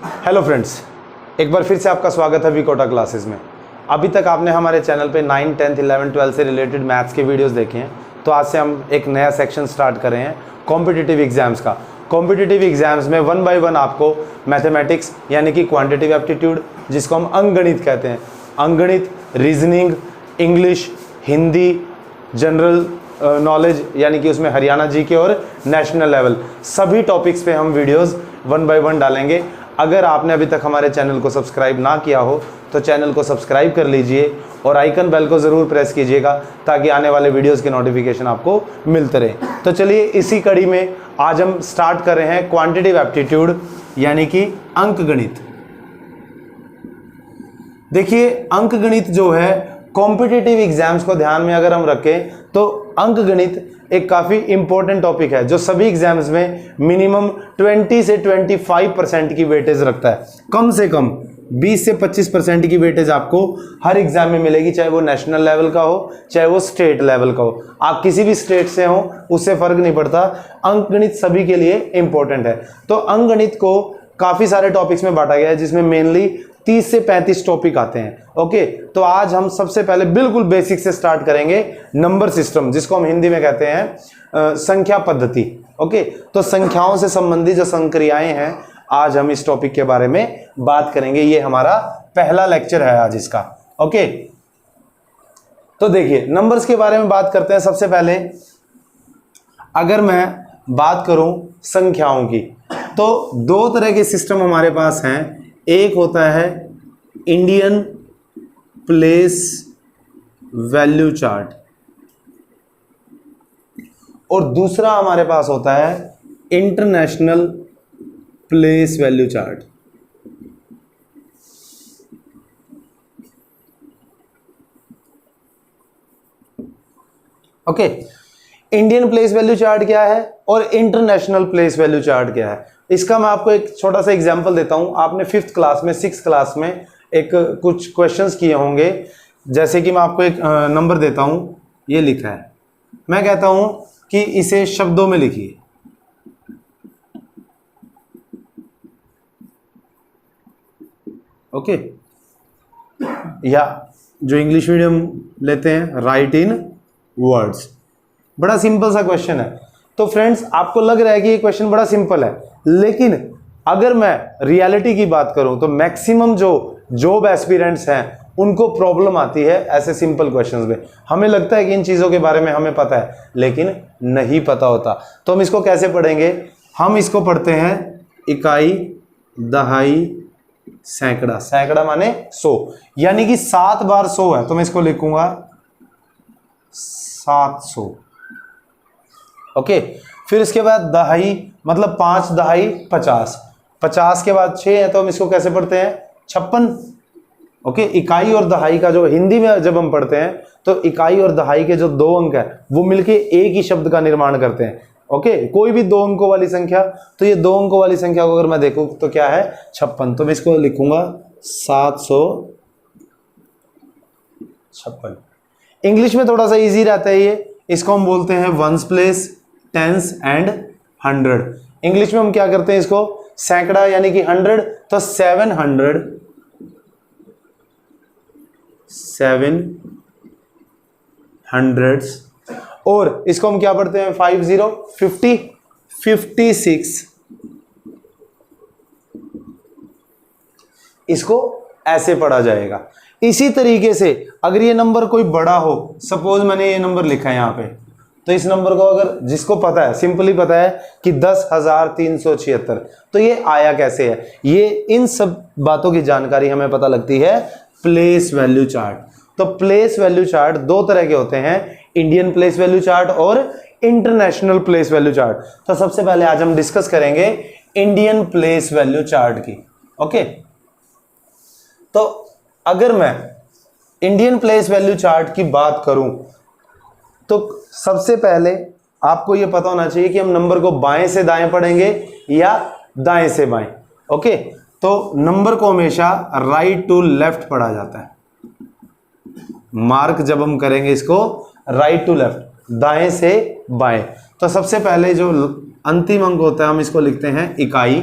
Hello friends, एक बार फिर से आपका स्वागत है विकोटा क्लासेस में। अभी तक आपने हमारे चैनल पे 9, 10, 11, 12 से रिलेटेड मैथ्स के वीडियोस देखे हैं। तो आज से हम एक नया सेक्शन स्टार्ट कर रहे हैं कॉम्पिटिटिव एग्जाम्स का। कॉम्पिटिटिव एग्जाम्स में 1 बाय 1 आपको मैथमेटिक्स यानी कि क्वांटिटिव एप्टीट्यूड, जिसको हम अंकगणित कहते हैं, अंकगणित, reasoning, English, Hindi, general knowledge यानी कि उसमें हरियाणा जीके और नेशनल लेवल, सभी टॉपिक्स पे हम वीडियोस 1 बाय 1 डालेंगे। अगर आपने अभी तक हमारे चैनल को सब्सक्राइब ना किया हो तो चैनल को सब्सक्राइब कर लीजिए और आइकन बेल को ज़रूर प्रेस कीजिएगा ताकि आने वाले वीडियोस के नोटिफिकेशन आपको मिलते रहे। तो चलिए इसी कड़ी में आज हम स्टार्ट कर रहे हैं क्वांटिटिव एप्टीट्यूड यानी कि अंकगणित। देखिए, अंकगणित जो है कॉम्पिटिटिव एग्जाम्स को ध्यान में अगर हम रखें तो अंकगणित एक काफ़ी इंपॉर्टेंट टॉपिक है जो सभी एग्जाम्स में मिनिमम 20 से 25% की वेटेज रखता है। कम से कम 20 से 25% की वेटेज आपको हर एग्जाम में मिलेगी, चाहे वो नेशनल लेवल का हो चाहे वो स्टेट लेवल का हो। आप किसी भी स्टेट से हो उससे फर्क नहीं पड़ता, अंकगणित सभी के लिए इंपॉर्टेंट है। तो अंकगणित को काफ़ी सारे टॉपिक्स में बांटा गया है जिसमें मेनली 30 से 35 टॉपिक आते हैं। ओके, तो आज हम सबसे पहले बिल्कुल बेसिक से स्टार्ट करेंगे नंबर सिस्टम, जिसको हम हिंदी में कहते हैं संख्या पद्धति। ओके, तो संख्याओं से संबंधित जो संक्रियाएं हैं आज हम इस टॉपिक के बारे में बात करेंगे। ये हमारा पहला लेक्चर है आज इसका। ओके, तो देखिए नंबर्स के बारे में बात करते हैं। सबसे पहले अगर मैं बात करूं संख्याओं की तो दो तरह के सिस्टम हमारे पास हैं। एक होता है इंडियन प्लेस वैल्यू चार्ट और दूसरा हमारे पास होता है international place value chart. Okay, Indian place value chart क्या है और इंटरनेशनल प्लेस वैल्यू चार्ट क्या है, इसका मैं आपको एक छोटा सा एग्जांपल देता हूं। आपने 5th क्लास में 6th क्लास में एक कुछ क्वेश्चंस किए होंगे। जैसे कि मैं आपको एक नंबर देता हूं, ये लिखा है, मैं कहता हूं कि इसे शब्दों में लिखिए। ओके, या जो इंग्लिश मीडियम लेते हैं राइट इन वर्ड्स। बड़ा सिंपल सा क्वेश्चन है। तो फ्रेंड्स, आपको लग रहा है कि ये क्वेश्चन बड़ा सिंपल है, लेकिन अगर मैं रियलिटी की बात करूं तो मैक्सिमम जो जॉब एस्पिरेंट्स हैं उनको प्रॉब्लम आती है ऐसे सिंपल क्वेश्चंस में। हमें लगता है कि इन चीज़ों के बारे में हमें पता है, लेकिन नहीं पता होता। तो हम इसको कैसे पढ़ेंगे? हम इसको पढ़ते हैं इकाई, दहाई, सैकड़ा। सैकड़ा माने 100, यानी कि 7 बार 100 है तो मैं इसको लिखूंगा 700। ओके, फिर इसके बाद दहाई मतलब 5 दहाई 50, 50 के बाद 6 है तो हम इसको कैसे पढ़ते हैं? 56। ओके, इकाई और दहाई का जो हिंदी में जब हम पढ़ते हैं तो इकाई और दहाई के जो 2 अंक है वो मिलके एक ही शब्द का निर्माण करते हैं। ओके, कोई भी 2 अंकों वाली संख्या, तो ये 2 अंकों वाली संख्या को अगर मैं देखूं तो क्या है? 56। तो मैं इसको लिखूंगा 756। इंग्लिश में थोड़ा सा इजी रहता है ये, इसको हम बोलते हैं ones place, tens and 100। English में हम क्या करते हैं इसको? सैकड़ा यानी कि 100, तो 700, 700। और इसको हम क्या पढ़ते हैं? 50, 50, 56। इसको ऐसे पढ़ा जाएगा। इसी तरीके से अगर ये नंबर कोई बड़ा हो, सपोज मैंने ये नंबर लिखा है यहाँ पे, तो इस नंबर को अगर जिसको पता है, सिंपली पता है कि 10,376, तो ये आया कैसे है? ये इन सब बातों की जानकारी हमें पता लगती है प्लेस वैल्यू चार्ट। तो प्लेस वैल्यू चार्ट 2 तरह के होते हैं, इंडियन प्लेस वैल्यू चार्ट और इंटरनेशनल प्लेस वैल्यू चार्ट। तो सबसे पहले आज हम डिस्कस करेंगे इंडियन प्लेस वैल्यू चार्ट की। ओके, तो अगर मैं इंडियन प्लेस वैल्यू चार्ट की बात करूं तो सबसे पहले आपको यह पता होना चाहिए कि हम नंबर को बाएं से दाएं पढ़ेंगे या दाएं से बाएं। ओके, तो नंबर को हमेशा राइट टू लेफ्ट पढ़ा जाता है। मार्क जब हम करेंगे इसको राइट टू लेफ्ट, दाएं से बाएं। तो सबसे पहले जो अंतिम अंक होता है हम इसको लिखते हैं इकाई,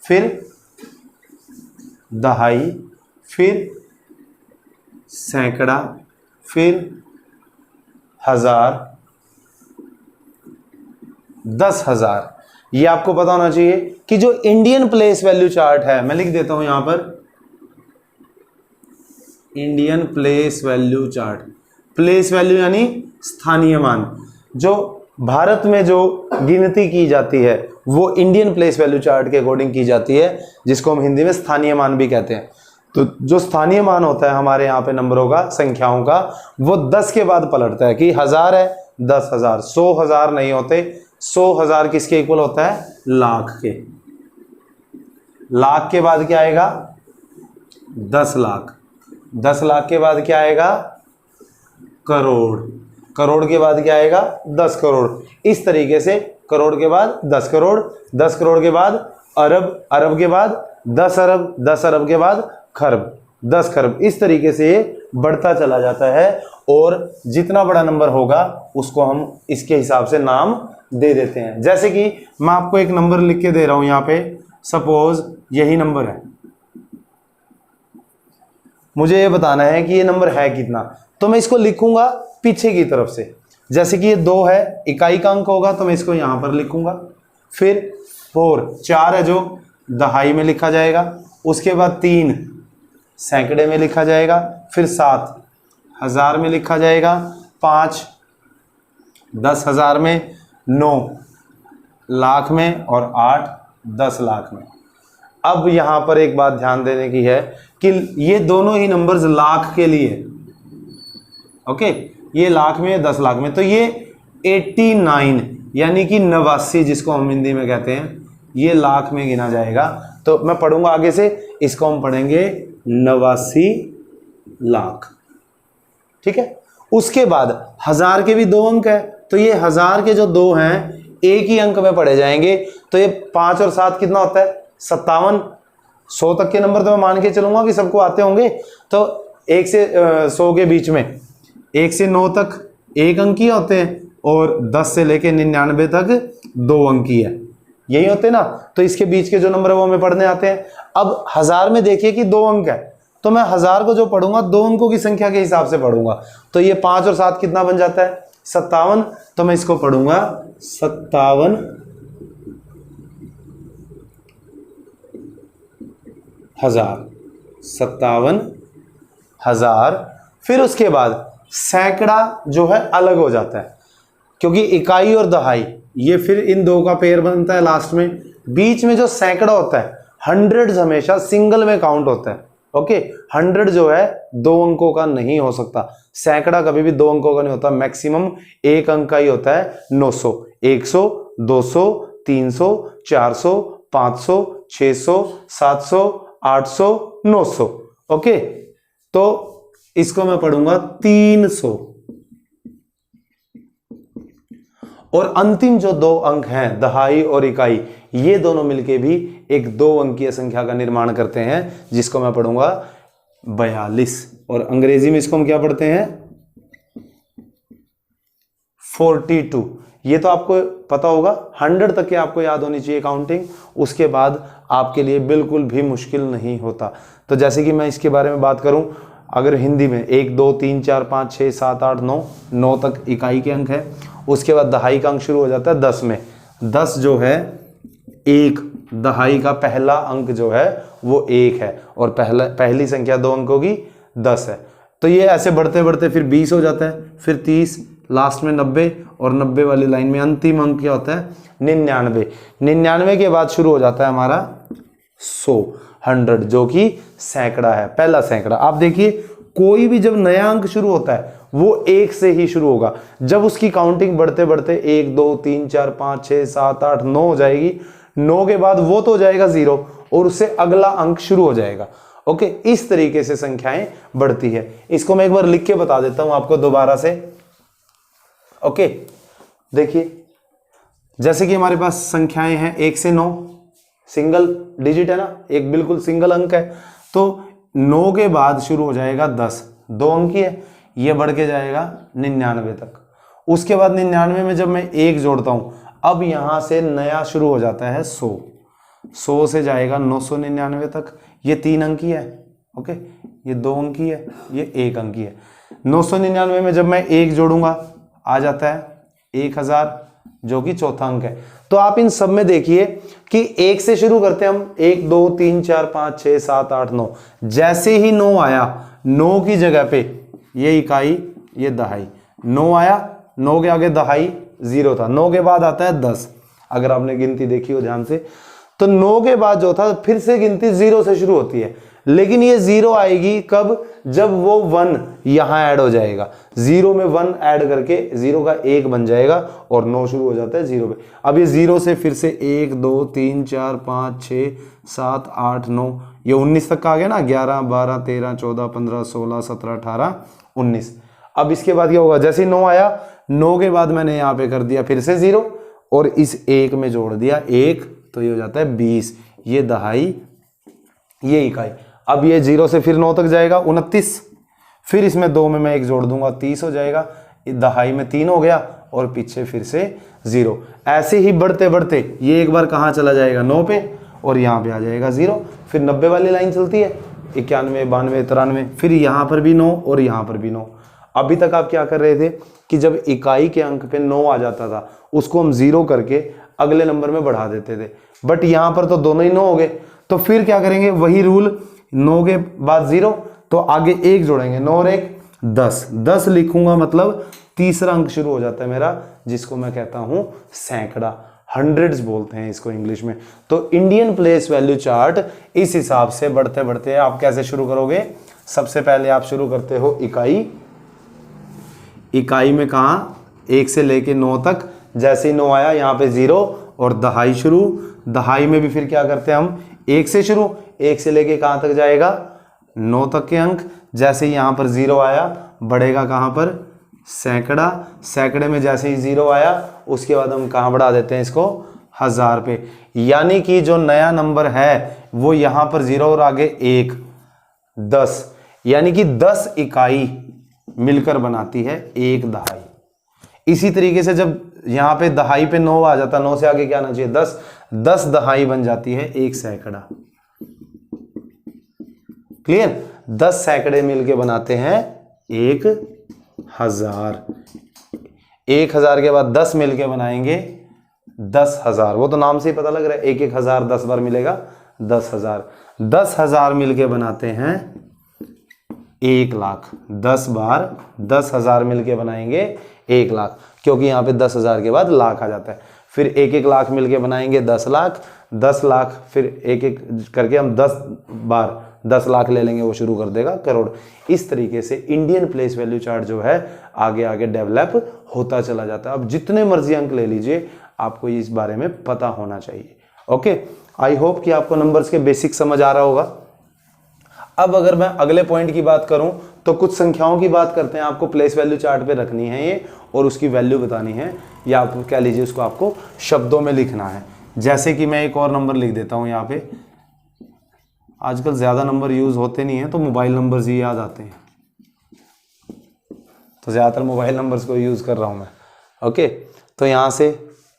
फिर दहाई, फिर सैकड़ा, फिर हजार, 10,000। ये आपको पता होना चाहिए कि जो इंडियन प्लेस वैल्यू चार्ट है, मैं लिख देता हूं यहां पर Indian place value chart. Place value यानी स्थानीय मान। जो भारत में जो गिनती की जाती है वो इंडियन प्लेस वैल्यू चार्ट के अकॉर्डिंग की जाती है, जिसको हम हिंदी में स्थानीय मान भी कहते हैं। तो जो स्थानीय मान होता है हमारे यहाँ पे नंबरों का, संख्याओं का, वो 10 के बाद पलटता है कि 1000 है 10,000, 100,000 नहीं होते। 100,000 किसके इक्वल होता है? लाख के। लाख के बाद क्या आएगा? 10 लाख। 10 लाख के बाद क्या आएगा? करोड़। करोड़ के बाद क्या आएगा? 10 करोड़। इस तरीके से करोड़ के बाद 10 करोड़, 10 करोड़ के बाद अरब, अरब के बाद 10 अरब, 10 अरब के बाद खरब, 10 खरब। इस तरीके से ये बढ़ता चला जाता है और जितना बड़ा नंबर होगा उसको हम इसके हिसाब से नाम दे देते हैं। जैसे कि मैं आपको एक नंबर लिख के दे रहा हूं यहां पे, सपोज यही नंबर है, मुझे ये बताना है कि ये नंबर है कितना, तो मैं इसको लिखूंगा पीछे की तरफ से। जैसे कि ये 2 है, इकाई का अंक होगा तो मैं इसको यहां पर लिखूंगा। फिर 4, 4 है जो दहाई में लिखा जाएगा। उसके बाद 3 सैकड़े में लिखा जाएगा। फिर 7 हजार में लिखा जाएगा। 5 10,000 में। 9 लाख में। और 8 10 लाख में। अब यहां पर एक बात ध्यान देने की है कि ये दोनों ही नंबर्स लाख के लिए, ओके, ये लाख में 10 लाख में, तो ये 89 यानी कि 89 जिसको हम हिंदी में कहते हैं, ये लाख में गिना जाएगा। तो मैं पढ़ूंगा आगे से, इसको हम पढ़ेंगे 89 लाख। ठीक है। उसके बाद हजार के भी 2 अंक है, तो ये हजार के जो 2 हैं एक ही अंक में पढ़े जाएंगे। तो ये 5 और 7 कितना होता है? 57। 100 तक के नंबर तो मैं मान के चलूंगा कि सबको आते होंगे। तो 1 से 100 के बीच में 1 से 9 तक 1 अंकी होते हैं और 10 से लेके 99 तक 2 अंकी है, यही होते हैं ना। तो इसके बीच के जो नंबर है वो हमें पढ़ने आते हैं। अब हजार में देखिए कि 2 अंक है, तो मैं हजार को जो पढ़ूंगा 2 अंकों की संख्या के हिसाब से पढ़ूंगा। तो ये 5 और 7 कितना बन जाता है? 57। तो मैं इसको पढ़ूंगा 57 हजार। 57 हजार। फिर उसके बाद सैकड़ा जो है अलग हो जाता है, क्योंकि इकाई और दहाई ये फिर इन 2 का पेयर बनता है लास्ट में। बीच में जो सैकड़ा होता है, 100 हमेशा सिंगल में काउंट होता है। ओके, 100 जो है 2 अंकों का नहीं हो सकता। सैकड़ा कभी भी 2 अंकों का नहीं होता, मैक्सिमम 1 अंक का ही होता है। 900, 100, 200, 300, 400, 500, 600, 700, 800, 900। ओके, तो इसको मैं पढ़ूंगा 300। और अंतिम जो 2 अंक हैं, दहाई और इकाई, ये दोनों मिलके भी एक 2 अंकीय संख्या का निर्माण करते हैं, जिसको मैं पढ़ूंगा 42। और अंग्रेजी में इसको हम क्या पढ़ते हैं? 42। ये तो आपको पता होगा, 100 तक के आपको याद होनी चाहिए काउंटिंग। उसके बाद आपके लिए बिल्कुल भी मुश्किल नहीं होता। तो जैसे कि मैं इसके बारे में बात करूं, अगर हिंदी में 1 2 3 4 5 6 7 8 9, 9 तक इकाई के अंक है। उसके बाद दहाई का अंक शुरू हो जाता है 10 में। 10 जो है 1, दहाई का पहला अंक जो है वो 1 है, और पहली संख्या 2 अंकों की 10 है। तो ये ऐसे बढ़ते बढ़ते फिर 20 हो जाता है, फिर 30, लास्ट में 90, और 90 वाली लाइन में अंतिम अंक क्या होता है? 99। 99 के बाद शुरू हो जाता है हमारा 100, जो कि सैकड़ा है, पहला सैकड़ा। आप देखिए, कोई भी जब नया अंक शुरू होता है वो 1 से ही शुरू होगा। जब उसकी काउंटिंग बढ़ते बढ़ते 1 2 3 4 5 6 7 8 9 हो जाएगी, 9 के बाद वो तो हो जाएगा 0 और उससे अगला अंक शुरू हो जाएगा। ओके, इस तरीके से संख्याएं बढ़ती है। इसको मैं एक बार लिख के बता देता हूं आपको दोबारा से। ओके, देखिए, जैसे कि हमारे पास संख्याएं हैं 1 से 9, सिंगल डिजिट है ना, एक बिल्कुल सिंगल अंक है। तो 9 के बाद शुरू हो जाएगा 10, 2 अंकी है, ये बढ़ के जाएगा 99 तक। उसके बाद 99 में जब मैं 1 जोड़ता हूं, अब यहां से नया शुरू हो जाता है 100। 100 से जाएगा 999 तक, ये 3 अंकी है। ओके, ये 2 अंकी है, ये 1 अंकी है। 999 में जब मैं 1 जोड़ूंगा आ जाता है 1000, जो कि चौथा अंक है। तो आप इन सब में देखिए कि 1 से शुरू करते हैं हम, 1 2 3 4 5 6 7 8 9। जैसे ही 9 आया, 9 की जगह पे ये इकाई, ये दहाई, 9 आया, 9 के आगे दहाई 0 था, 9 के बाद आता है 10। अगर आपने गिनती देखी हो ध्यान से, तो 9 के बाद जो था फिर से गिनती 0 से शुरू होती है, लेकिन ये 0 आएगी कब? जब वो 1 यहां ऐड हो जाएगा। 0 में 1 ऐड करके 0 का 1 बन जाएगा और 9 शुरू हो जाता है 0 पे। अब ये 0 से फिर से 1 2 3 4 5 6 7 8 9, ये 19 तक का आ गया ना, 11 12 13 14 15 16 17 18 19। अब इसके बाद क्या होगा? जैसे 9 आया, 9 के बाद मैंने यहाँ पे कर दिया फिर से 0 और इस 1 में जोड़ दिया 1, तो ये हो जाता है 20। ये दहाई, ये इकाई। अब ये 0 से फिर 9 तक जाएगा 29, फिर इसमें 2 में मैं 1 जोड़ दूंगा 30 हो जाएगा, दहाई में 3 हो गया और पीछे फिर से 0। ऐसे ही बढ़ते बढ़ते ये एक बार कहाँ चला जाएगा? 9 पे, और यहाँ पे आ जाएगा 0। फिर 90 वाली लाइन चलती है, 91 92 93, फिर यहाँ पर भी 9 और यहाँ पर भी 9। अभी तक आप क्या कर रहे थे कि जब इकाई के अंक पे 9 आ जाता था, उसको हम 0 करके अगले नंबर में बढ़ा देते थे, बट यहाँ पर तो दोनों ही 9 हो गए। तो फिर क्या करेंगे? वही रूल, 9 के बाद 0 तो आगे 1 जोड़ेंगे, 9 और 1 10, 10 लिखूंगा, मतलब तीसरा अंक शुरू हो जाता है मेरा, जिसको मैं कहता हूं सैकड़ा, हंड्रेड्स बोलते हैं इसको इंग्लिश में। तो इंडियन प्लेस वैल्यू चार्ट इस हिसाब से बढ़ते बढ़ते आप कैसे शुरू करोगे? सबसे पहले आप शुरू करते हो इकाई। इकाई में कहा? 1 से लेके 9 तक। जैसे ही 9 आया यहाँ पे 0 और दहाई शुरू। दहाई में भी फिर क्या करते हैं हम? 1 से शुरू, 1 से लेके कहाँ तक जाएगा? 9 तक के अंक। जैसे ही यहाँ पर 0 आया, बढ़ेगा कहाँ पर? सैकड़ा। सैकड़े में जैसे ही 0 आया, उसके बाद हम कहाँ बढ़ा देते हैं इसको? 1000 पे। यानी कि जो नया नंबर है वो यहाँ पर 0 और आगे 1 10, यानी कि 10 इकाई मिलकर बनाती है 1 दहाई। इसी तरीके से जब यहाँ पे दहाई पे 9 आ जाता, 9 से आगे क्या आना चाहिए? 10, 10 दहाई बन जाती है 1 सैकड़ा। क्लियर? 10 सैकड़े मिलके बनाते हैं 1000। 1000 के बाद 10 मिलके बनाएंगे 10,000। वो तो नाम से ही पता लग रहा है, 1,000 10 बार मिलेगा 10,000। 10,000 मिलके बनाते हैं 1 लाख। 10 बार 10,000 मिलके बनाएंगे 1 लाख, क्योंकि यहाँ पे 10,000 के बाद लाख आ जाता है। फिर 1 लाख मिलके बनाएंगे 10 लाख। 10 लाख फिर 1 करके हम 10 बार 10 लाख ले लेंगे, वो शुरू कर देगा करोड़। इस तरीके से इंडियन प्लेस वैल्यू चार्ट जो है आगे आगे डेवलप होता चला जाता है। अब जितने मर्जी अंक ले लीजिए, आपको इस बारे में पता होना चाहिए। ओके, आई होप कि आपको नंबर्स के बेसिक समझ आ रहा होगा। अब अगर मैं अगले पॉइंट की बात करूं तो कुछ संख्याओं की बात करते हैं। आपको प्लेस वैल्यू चार्ट पे रखनी है ये और उसकी वैल्यू बतानी है, या आप कह लीजिए उसको आपको शब्दों में लिखना है। जैसे कि मैं एक और नंबर लिख देता हूं यहाँ पे। आजकल ज़्यादा नंबर यूज़ होते नहीं हैं तो मोबाइल नंबर्स ही याद आते हैं, तो ज़्यादातर मोबाइल नंबर्स को यूज़ कर रहा हूँ मैं। ओके, तो यहाँ से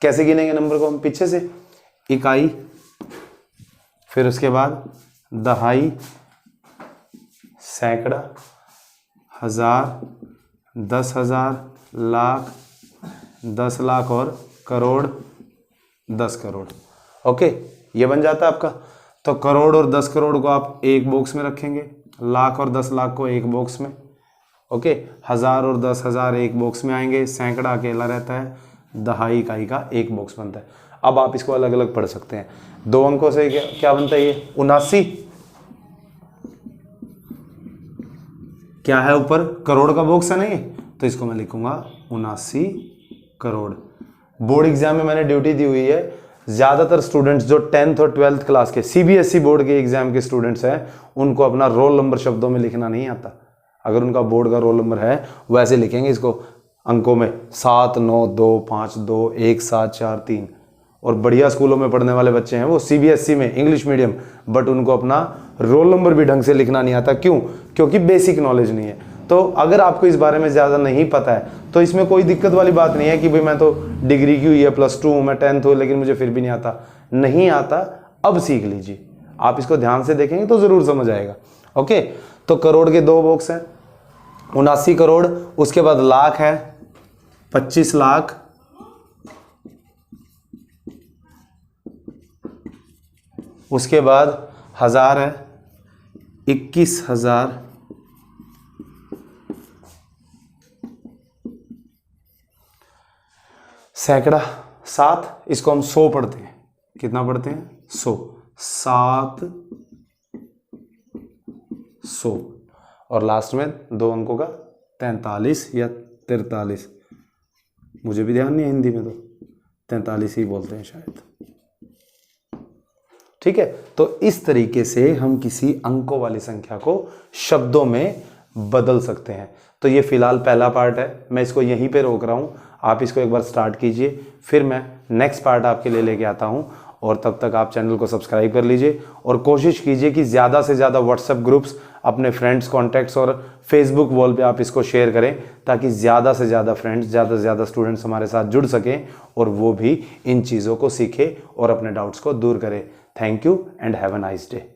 कैसे गिनेंगे नंबर को हम? पीछे से इकाई, फिर उसके बाद दहाई, सैकड़ा, 1000, 10,000, लाख, 10 लाख और करोड़, 10 करोड़। ओके, ये बन जाता है आपका। तो करोड़ और 10 करोड़ को आप एक बॉक्स में रखेंगे, लाख और 10 लाख को एक बॉक्स में। ओके, 1000 और 10,000 एक बॉक्स में आएंगे, सैकड़ा अकेला रहता है, दहाई इकाई का एक बॉक्स बनता है। अब आप इसको अलग अलग पढ़ सकते हैं। 2 अंकों से क्या बनता है? ये 79 क्या है? ऊपर करोड़ का बॉक्स है ना ये, तो इसको मैं लिखूंगा 79 करोड़। बोर्ड एग्जाम में मैंने ड्यूटी दी हुई है, ज़्यादातर स्टूडेंट्स जो 10th और 12th क्लास के CBSE बोर्ड के एग्जाम के स्टूडेंट्स हैं, उनको अपना रोल नंबर शब्दों में लिखना नहीं आता। अगर उनका बोर्ड का रोल नंबर है वैसे लिखेंगे इसको अंकों में, 7 9 2 5 2 1 7 4 3। और बढ़िया स्कूलों में पढ़ने वाले बच्चे हैं वो CBSE में इंग्लिश मीडियम, बट उनको अपना रोल नंबर भी ढंग से लिखना नहीं आता। क्यों? क्योंकि बेसिक नॉलेज नहीं है। तो अगर आपको इस बारे में ज़्यादा नहीं पता है तो इसमें कोई दिक्कत वाली बात नहीं है कि भाई मैं तो डिग्री की हुई है, +2 हूँ, मैं 10th हूँ, लेकिन मुझे फिर भी नहीं आता। नहीं आता, अब सीख लीजिए, आप इसको ध्यान से देखेंगे तो ज़रूर समझ आएगा। ओके, तो करोड़ के 2 बॉक्स हैं, 79 करोड़, उसके बाद लाख है 25 लाख, उसके बाद हजार है 21,000, सैकड़ा 7, इसको हम 100 पढ़ते हैं। कितना पढ़ते हैं? 100, 7 100, और लास्ट में 2 अंकों का 43 या 43, मुझे भी ध्यान नहीं है, हिंदी में तो 43 ही बोलते हैं शायद। ठीक है, तो इस तरीके से हम किसी अंकों वाली संख्या को शब्दों में बदल सकते हैं। तो ये फिलहाल पहला पार्ट है, मैं इसको यहीं पे रोक रहा हूँ, आप इसको एक बार स्टार्ट कीजिए, फिर मैं नेक्स्ट पार्ट आपके लिए लेके आता हूँ। और तब तक आप चैनल को सब्सक्राइब कर लीजिए और कोशिश कीजिए कि ज़्यादा से ज़्यादा व्हाट्सएप ग्रुप्स, अपने फ्रेंड्स, कॉन्टैक्ट्स और फेसबुक वॉल पे आप इसको शेयर करें, ताकि ज़्यादा से ज़्यादा फ्रेंड्स, ज़्यादा से ज़्यादा स्टूडेंट्स हमारे साथ जुड़ सकें और वो भी इन चीज़ों को सीखें और अपने डाउट्स को दूर करें। Thank you and have a nice day.